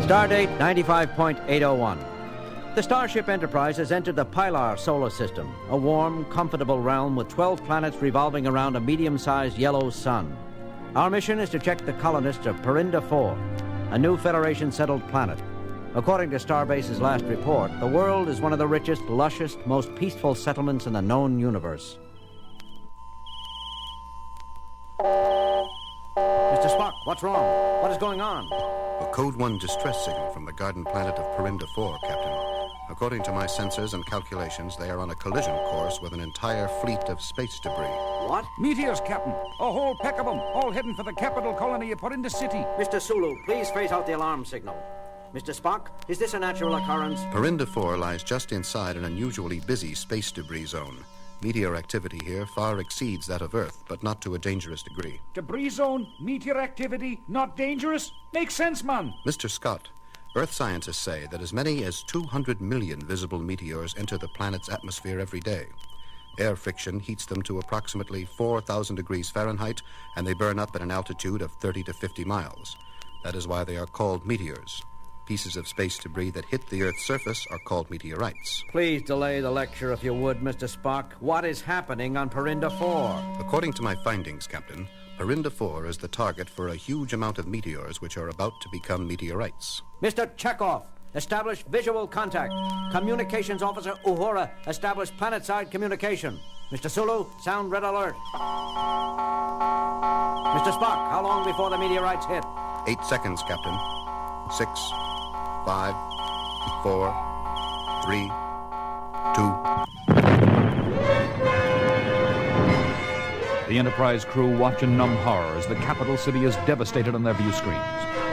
Stardate 95.801. The Starship Enterprise has entered the Pilar solar system, a warm, comfortable realm with 12 planets revolving around a medium-sized yellow sun. Our mission is to check the colonists of Parinda 4, a new Federation-settled planet. According to Starbase's last report, the world is one of the richest, lushest, most peaceful settlements in the known universe. Mr. Spock, what's wrong? What is going on? A Code 1 distress signal from the garden planet of Parinda 4, Captain. According to my sensors and calculations, they are on a collision course with an entire fleet of space debris. What? Meteors, Captain. A whole pack of them, all heading for the capital colony of Parinda City. Mr. Sulu, please phase out the alarm signal. Mr. Spock, is this a natural occurrence? Parinda 4 lies just inside an unusually busy space debris zone. Meteor activity here far exceeds that of Earth, but not to a dangerous degree. Debris zone, meteor activity, not dangerous? Makes sense, man. Mr. Scott, Earth scientists say that as many as 200 million visible meteors enter the planet's atmosphere every day. Air friction heats them to approximately 4,000 degrees Fahrenheit, and they burn up at an altitude of 30 to 50 miles. That is why they are called meteors. Pieces of space debris that hit the Earth's surface are called meteorites. Please delay the lecture if you would, Mr. Spock. What is happening on Parinda 4? According to my findings, Captain, Parinda 4 is the target for a huge amount of meteors which are about to become meteorites. Mr. Chekhov, establish visual contact. Communications Officer Uhura, establish planet-side communication. Mr. Sulu, sound red alert. Mr. Spock, how long before the meteorites hit? 8 seconds, Captain. 6, 5, 4, 3, 2. The Enterprise crew watch in numb horror as the capital city is devastated on their view screens.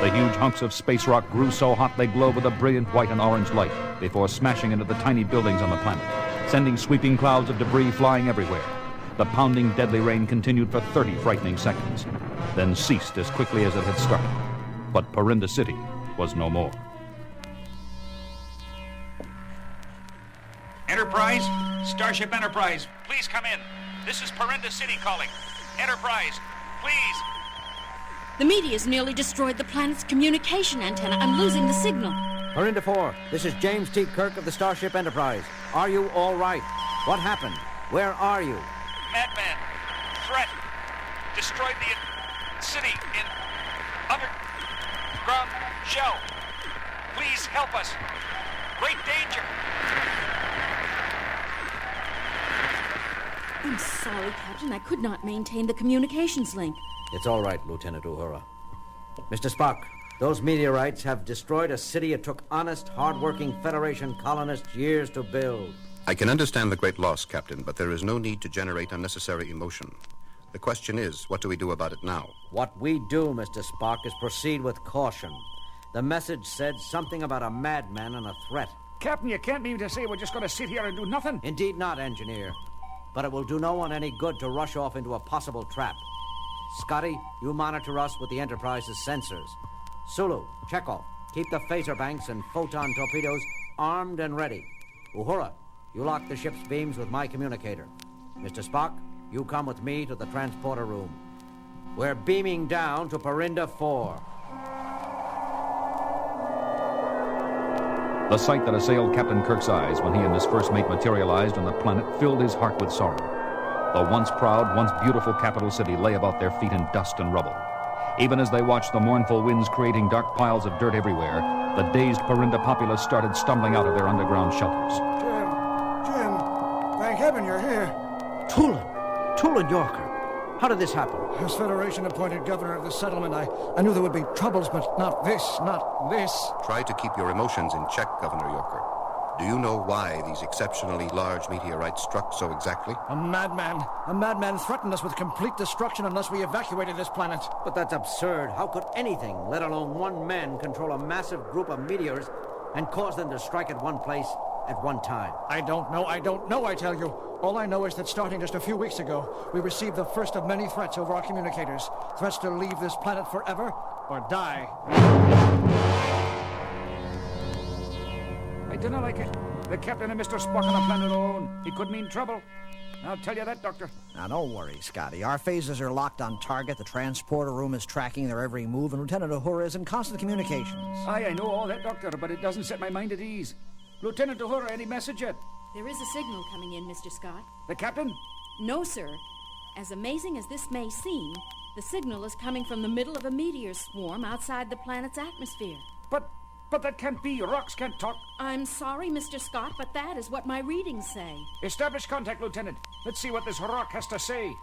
The huge hunks of space rock grew so hot they glow with a brilliant white and orange light before smashing into the tiny buildings on the planet, sending sweeping clouds of debris flying everywhere. The pounding deadly rain continued for 30 frightening seconds, then ceased as quickly as it had started. But Parinda City was no more. Enterprise? Starship Enterprise, please come in. This is Parinda City calling. Enterprise, please. The meteors nearly destroyed the planet's communication antenna. I'm losing the signal. Parinda 4, this is James T. Kirk of the Starship Enterprise. Are you all right? What happened? Where are you? Madman. Threat. Destroyed the city in underground shell. Please help us. Great danger. I'm sorry, Captain. I could not maintain the communications link. It's all right, Lieutenant Uhura. Mr. Spock, those meteorites have destroyed a city it took honest, hard-working Federation colonists years to build. I can understand the great loss, Captain, but there is no need to generate unnecessary emotion. The question is, what do we do about it now? What we do, Mr. Spock, is proceed with caution. The message said something about a madman and a threat. Captain, you can't mean to say we're just going to sit here and do nothing? Indeed not, Engineer. But it will do no one any good to rush off into a possible trap. Scotty, you monitor us with the Enterprise's sensors. Sulu, Chekhov, keep the phaser banks and photon torpedoes armed and ready. Uhura, you lock the ship's beams with my communicator. Mr. Spock, you come with me to the transporter room. We're beaming down to Parinda 4. The sight that assailed Captain Kirk's eyes when he and his first mate materialized on the planet filled his heart with sorrow. The once proud, once beautiful capital city lay about their feet in dust and rubble. Even as they watched the mournful winds creating dark piles of dirt everywhere, the dazed Parinda populace started stumbling out of their underground shelters. Jim, thank heaven you're here. Tulin Yorker. How did this happen? As Federation-appointed governor of the settlement, I knew there would be troubles, but not this. Try to keep your emotions in check, Governor Yorker. Do you know why these exceptionally large meteorites struck so exactly? A madman threatened us with complete destruction unless we evacuated this planet. But that's absurd. How could anything, let alone one man, control a massive group of meteors and cause them to strike at one place at one time? I don't know, I tell you. All I know is that starting just a few weeks ago, we received the first of many threats over our communicators. Threats to leave this planet forever or die. I don't like it. The captain and Mr. Spock on a planet alone. It could mean trouble. I'll tell you that, Doctor. Now, don't worry, Scotty. Our phasers are locked on target, the transporter room is tracking their every move, and Lieutenant Uhura is in constant communications. Aye, I know all that, Doctor, but it doesn't set my mind at ease. Lieutenant Uhura, any message yet? There is a signal coming in, Mr. Scott. The captain? No, sir. As amazing as this may seem, the signal is coming from the middle of a meteor swarm outside the planet's atmosphere. But that can't be. Rocks can't talk. I'm sorry, Mr. Scott, but that is what my readings say. Establish contact, Lieutenant. Let's see what this rock has to say.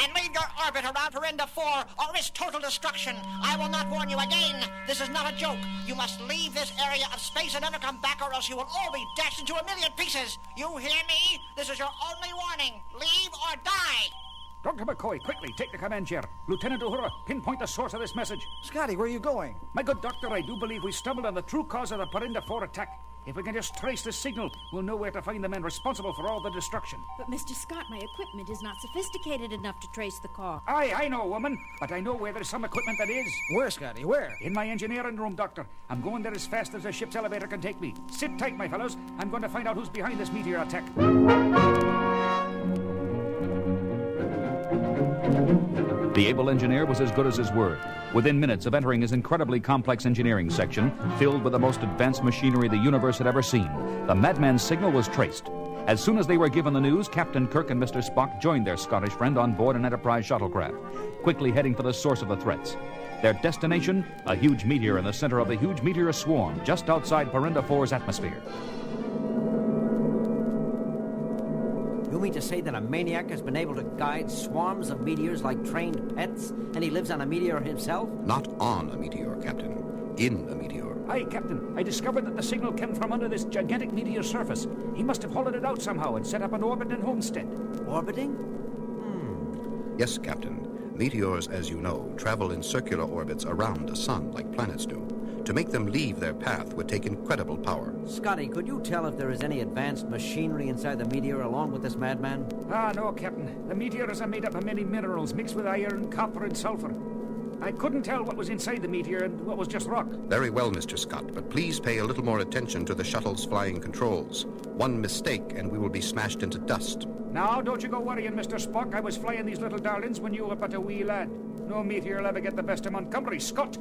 And leave your orbit around Parinda 4 or risk total destruction. I will not warn you again. This is not a joke. You must leave this area of space and never come back, or else you will all be dashed into a million pieces. You hear me? This is your only warning. Leave or die. Dr. McCoy, quickly, take the command chair. Lieutenant Uhura, pinpoint the source of this message. Scotty, where are you going? My good doctor, I do believe we stumbled on the true cause of the Parinda 4 attack. If we can just trace the signal, we'll know where to find the men responsible for all the destruction. But, Mr. Scott, my equipment is not sophisticated enough to trace the cause. Aye, I know, woman, but I know where there's some equipment that is. Where, Scotty, where? In my engineering room, Doctor. I'm going there as fast as the ship's elevator can take me. Sit tight, my fellows. I'm going to find out who's behind this meteor attack. The able engineer was as good as his word. Within minutes of entering his incredibly complex engineering section, filled with the most advanced machinery the universe had ever seen, the madman's signal was traced. As soon as they were given the news, Captain Kirk and Mr. Spock joined their Scottish friend on board an Enterprise shuttlecraft, quickly heading for the source of the threats. Their destination, a huge meteor in the center of the huge meteor swarm just outside Parinda 4's atmosphere. You mean to say that a maniac has been able to guide swarms of meteors like trained pets, and he lives on a meteor himself? Not on a meteor, Captain. In a meteor. Aye, Captain. I discovered that the signal came from under this gigantic meteor surface. He must have hollowed it out somehow and set up an orbit in Homestead. Orbiting? Yes, Captain. Meteors, as you know, travel in circular orbits around a sun like planets do. To make them leave their path would take incredible power. Scotty, could you tell if there is any advanced machinery inside the meteor along with this madman? Ah, no, Captain. The meteors are made up of many minerals mixed with iron, copper, and sulfur. I couldn't tell what was inside the meteor and what was just rock. Very well, Mr. Scott, but please pay a little more attention to the shuttle's flying controls. One mistake and we will be smashed into dust. Now, don't you go worrying, Mr. Spock. I was flying these little darlings when you were but a wee lad. No meteor will ever get the best of Montgomery, Scott.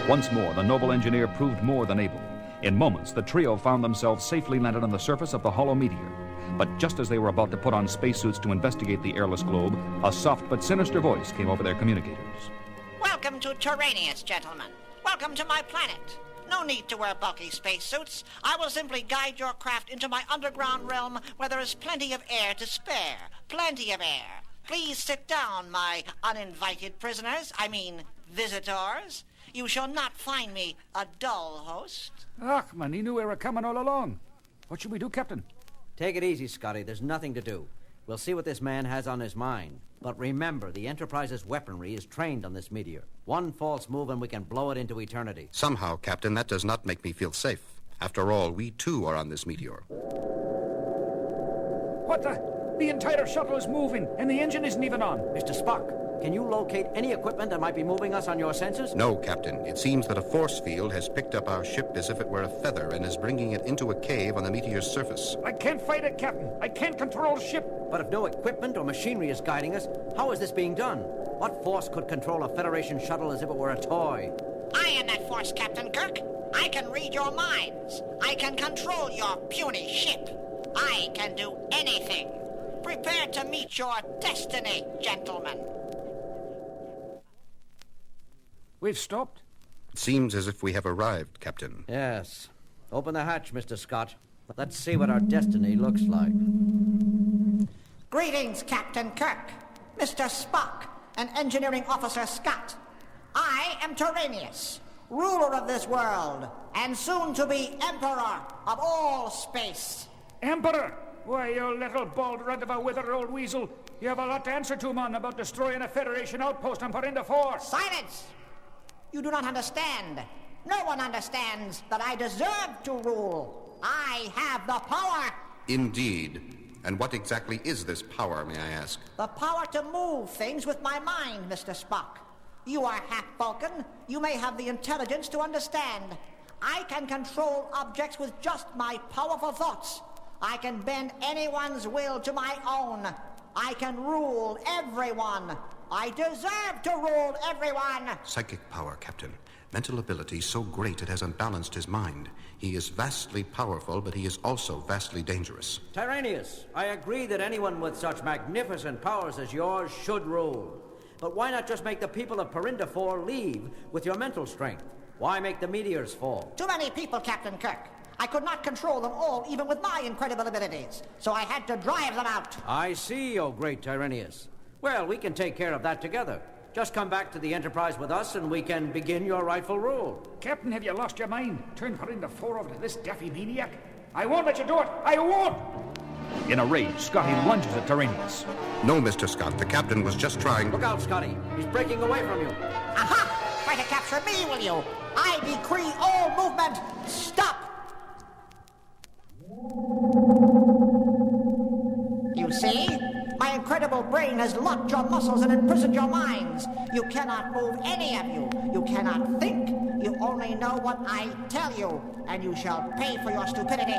Once more, the noble engineer proved more than able. In moments, the trio found themselves safely landed on the surface of the hollow meteor. But just as they were about to put on spacesuits to investigate the airless globe, a soft but sinister voice came over their communicators. Welcome to Tyranus, gentlemen. Welcome to my planet. No need to wear bulky spacesuits. I will simply guide your craft into my underground realm where there is plenty of air to spare. Plenty of air. Please sit down, my uninvited prisoners. I mean, visitors. You shall not find me a dull host. Ach, man, he knew we were coming all along. What should we do, Captain? Take it easy, Scotty. There's nothing to do. We'll see what this man has on his mind. But remember, the Enterprise's weaponry is trained on this meteor. One false move and we can blow it into eternity. Somehow, Captain, that does not make me feel safe. After all, we too are on this meteor. What the? The entire shuttle is moving, and the engine isn't even on. Mr. Spock, can you locate any equipment that might be moving us on your sensors? No, Captain. It seems that a force field has picked up our ship as if it were a feather and is bringing it into a cave on the meteor's surface. I can't fight it, Captain. I can't control the ship. But if no equipment or machinery is guiding us, how is this being done? What force could control a Federation shuttle as if it were a toy? I am that force, Captain Kirk. I can read your minds. I can control your puny ship. I can do anything. Prepare to meet your destiny, gentlemen. We've stopped? It seems as if we have arrived, Captain. Yes. Open the hatch, Mr. Scott. Let's see what our destiny looks like. Greetings, Captain Kirk, Mr. Spock, and Engineering Officer Scott. I am Tyranus, ruler of this world, and soon to be Emperor of all space. Emperor? Why, you little bald runt of a withered old weasel. You have a lot to answer to, man, about destroying a Federation outpost on Parinda 4. Silence! You do not understand. No one understands that I deserve to rule. I have the power. Indeed. And what exactly is this power, may I ask? The power to move things with my mind, Mr. Spock. You are half Vulcan. You may have the intelligence to understand. I can control objects with just my powerful thoughts. I can bend anyone's will to my own. I can rule everyone. I deserve to rule everyone. Psychic power, Captain. Mental ability so great it has unbalanced his mind. He is vastly powerful, but he is also vastly dangerous. Tyranus, I agree that anyone with such magnificent powers as yours should rule. But why not just make the people of Parinda 4 leave with your mental strength? Why make the meteors fall? Too many people, Captain Kirk. I could not control them all, even with my incredible abilities. So I had to drive them out. I see, O great Tyranus. Well, we can take care of that together. Just come back to the Enterprise with us and we can begin your rightful rule. Captain, have you lost your mind? Turn Parinda 4 over to this daffy maniac? I won't let you do it! I won't! In a rage, Scotty lunges at Tyranus. No, Mr. Scott. The captain was just trying... Look out, Scotty. He's breaking away from you. Aha! Try to capture me, will you? I decree all movement. Stop! You see? My incredible brain has locked your muscles and imprisoned your minds. You cannot move, any of you. You cannot think. You only know what I tell you, and you shall pay for your stupidity.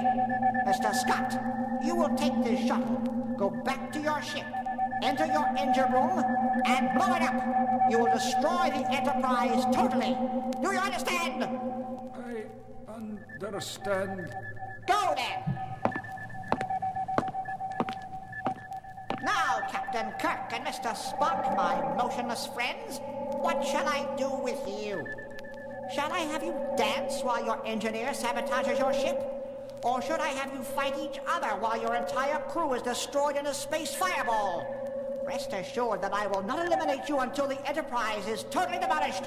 Mr. Scott, you will take this shuttle, go back to your ship, enter your engine room, and blow it up. You will destroy the Enterprise totally. Do you understand? I understand. Go then. Now, Captain Kirk and Mr. Spock, my motionless friends, what shall I do with you? Shall I have you dance while your engineer sabotages your ship? Or should I have you fight each other while your entire crew is destroyed in a space fireball? Rest assured that I will not eliminate you until the Enterprise is totally demolished.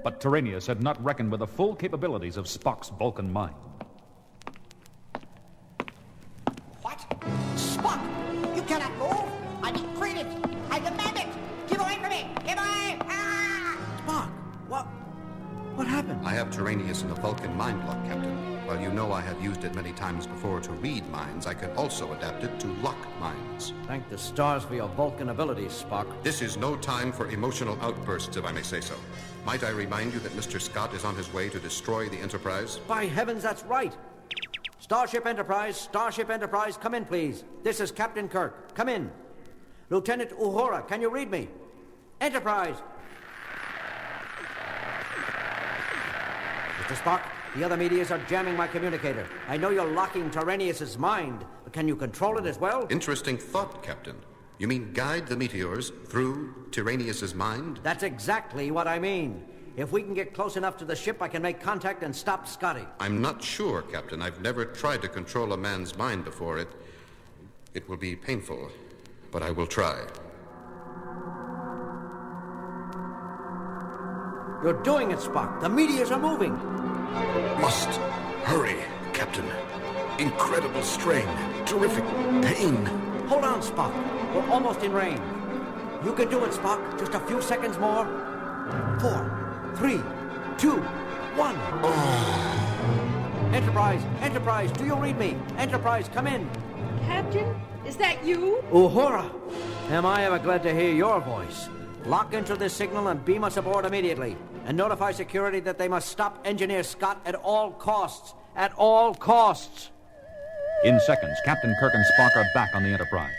But Tyranus had not reckoned with the full capabilities of Spock's Vulcan mind. What? Spock! You cannot move! I decree it! I demand it! Give away from me! Give away! Ah! Spock, what happened? I have Tyranus in the Vulcan mind lock, Captain. While you know I have used it many times before to read minds, I can also adapt it to lock minds. Thank the stars for your Vulcan abilities, Spock. This is no time for emotional outbursts, if I may say so. Might I remind you that Mr. Scott is on his way to destroy the Enterprise? By heavens, that's right. Starship Enterprise, come in, please. This is Captain Kirk. Come in. Lieutenant Uhura, can you read me? Enterprise. Mr. Spock, the other meteors are jamming my communicator. I know you're locking Tyranus' mind, but can you control it as well? Interesting thought, Captain. You mean guide the meteors through Tyranus' mind? That's exactly what I mean. If we can get close enough to the ship, I can make contact and stop Scotty. I'm not sure, Captain. I've never tried to control a man's mind before. It will be painful, but I will try. You're doing it, Spock. The meteors are moving. Must hurry, Captain. Incredible strain. Terrific pain. Hold on, Spock. We're almost in range. You can do it, Spock. Just a few seconds more. 4, 3, 2, 1. Oh. Enterprise, do you read me? Enterprise, come in. Captain, is that you? Uhura, am I ever glad to hear your voice. Lock into this signal and beam us aboard immediately. And notify security that they must stop Engineer Scott at all costs. At all costs. In seconds, Captain Kirk and Spock are back on the Enterprise.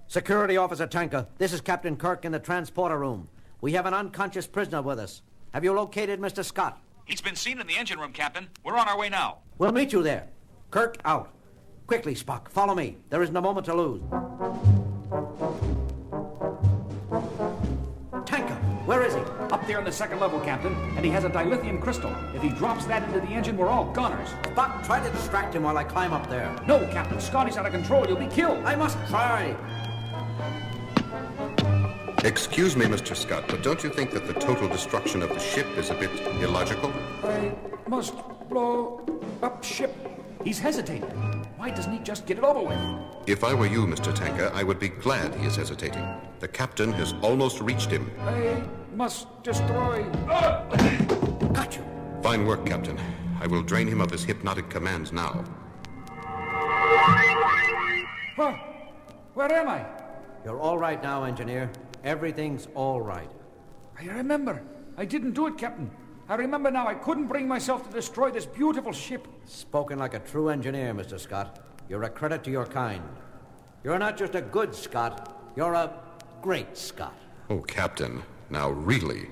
Security Officer Tanker, this is Captain Kirk in the transporter room. We have an unconscious prisoner with us. Have you located Mr. Scott? He's been seen in the engine room, Captain. We're on our way now. We'll meet you there. Kirk, out. Quickly, Spock, follow me. There isn't a moment to lose. Tanker, where is he? Up there on the second level, Captain, and he has a dilithium crystal. If he drops that into the engine, we're all goners. Spock, try to distract him while I climb up there. No, Captain, Scotty's out of control. You'll be killed. I must try. Excuse me, Mr. Scott, but don't you think that the total destruction of the ship is a bit illogical? I must blow up ship. He's hesitating. Why doesn't he just get it over with? If I were you, Mr. Tanker, I would be glad he is hesitating. The captain has almost reached him. I must destroy... Got you. Fine work, Captain. I will drain him of his hypnotic commands now. Where am I? You're all right now, engineer. Everything's all right. I remember. I didn't do it, Captain. I remember now I couldn't bring myself to destroy this beautiful ship. Spoken like a true engineer, Mr. Scott. You're a credit to your kind. You're not just a good Scot, you're a great Scot. Oh, Captain, now really.